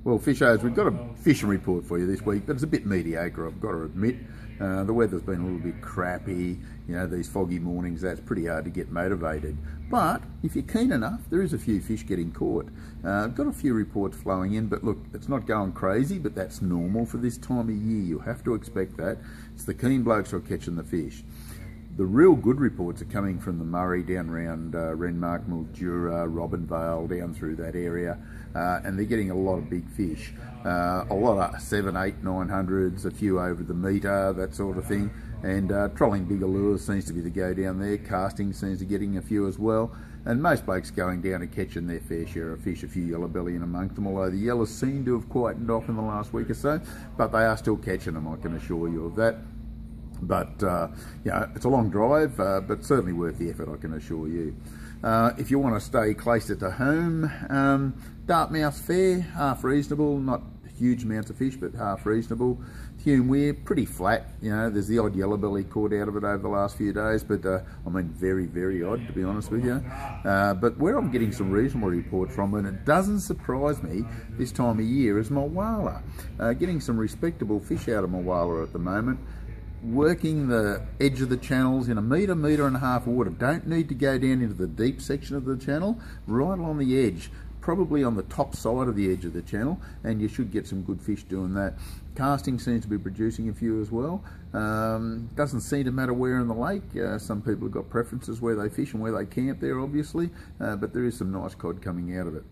Well, fishers, we've got a fishing report for you this week, but it's a bit mediocre, I've got to admit. The weather's been a little bit crappy, you know, these foggy mornings, that's pretty hard to get motivated. But if you're keen enough, there is a few fish getting caught. I've got a few reports flowing in, but look, it's not going crazy, but that's normal for this time of year. You have to expect that. It's the keen blokes who are catching the fish. The real good reports are coming from the Murray down around Renmark, Mildura, Robinvale, down through that area, and they're getting a lot of big fish. A lot of 7, 8, 900s, a few over the metre, that sort of thing. And trolling bigger lures seems to be the go down there. Casting seems to be getting a few as well. And most blokes going down and catching their fair share of fish, a few yellow belly in amongst them, although the yellows seem to have quietened off in the last week or so. But they are still catching them, I can assure you of that. But you know, it's a long drive, but certainly worth the effort, I can assure you. If you want to stay closer to home, Dartmouth fair, half reasonable, not huge amounts of fish, but half reasonable. Hume Weir, pretty flat, you know, there's the odd yellow belly caught out of it over the last few days, but I mean very, very odd, to be honest with you. But where I'm getting some reasonable reports from, and it doesn't surprise me this time of year, is Mulwala. Getting some respectable fish out of Mulwala at the moment. Working the edge of the channels in a metre, metre and a half water. Don't need to go down into the deep section of the channel, right along the edge, probably on the top side of the edge of the channel, and you should get some good fish doing that. Casting seems to be producing a few as well. Doesn't seem to matter where in the lake. Some people have got preferences where they fish and where they camp there, obviously, but there is some nice cod coming out of it.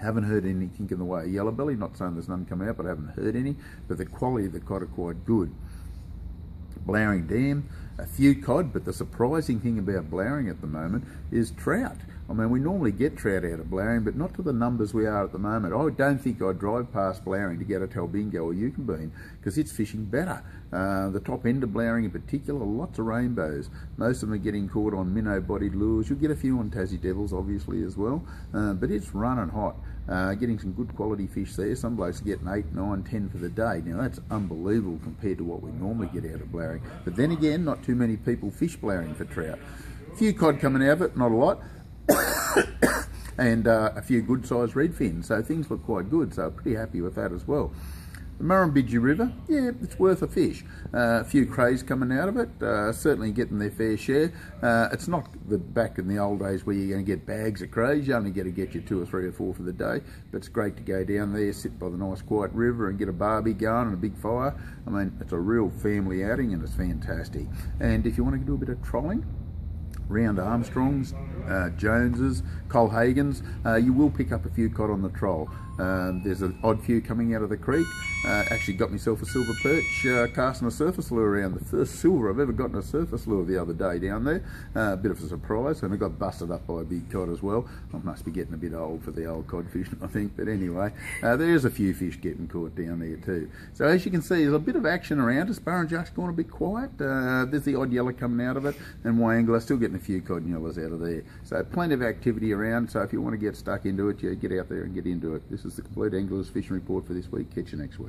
Haven't heard anything in the way of yellow belly, not saying there's none come out, but I haven't heard any, but the quality of the cod are quite good. Blowering Dam, a few cod, but the surprising thing about Blowering at the moment is trout. I mean, we normally get trout out of Blowering, but not to the numbers we are at the moment. I don't think I'd drive past Blowering to get a Talbingo or Yukonbean, because it's fishing better. The top end of Blowering in particular, lots of rainbows. Most of them are getting caught on minnow-bodied lures. You'll get a few on Tassie Devils, obviously, as well, but it's running hot. Getting some good quality fish there. Some blokes are getting 8, 9, 10 for the day. Now that's unbelievable compared to what we normally get out of Blowering. But then again, not too many people fish Blowering for trout. A few cod coming out of it, not a lot. And a few good sized redfins, so things look quite good, so pretty happy with that as well. The Murrumbidgee River, yeah, it's worth a fish. A few crays coming out of it, certainly getting their fair share. It's not the back in the old days where you're going to get bags of crays. You only get you 2 or 3 or 4 for the day, but it's great to go down there, sit by the nice quiet river and get a barbie going and a big fire. I mean, it's a real family outing and it's fantastic. And if you want to do a bit of trolling, round Armstrongs, Joneses, Colhagans, you will pick up a few cod on the troll. There's an odd few coming out of the creek. Actually got myself a silver perch casting a surface lure around. The first silver I've ever gotten a surface lure the other day down there. A bit of a surprise, and I got busted up by a big cod as well. I must be getting a bit old for the old cod fishing, I think, but anyway, there's a few fish getting caught down there too. So as you can see, there's a bit of action around us. Burrinjuck's going a bit quiet. There's the odd yellow coming out of it, and Wangler still getting a few cod and yellows out of there. So plenty of activity around, so if you want to get stuck into it, you get out there and get into it. This is the Compleat Anglers Fishing Report for this week. Catch you next week.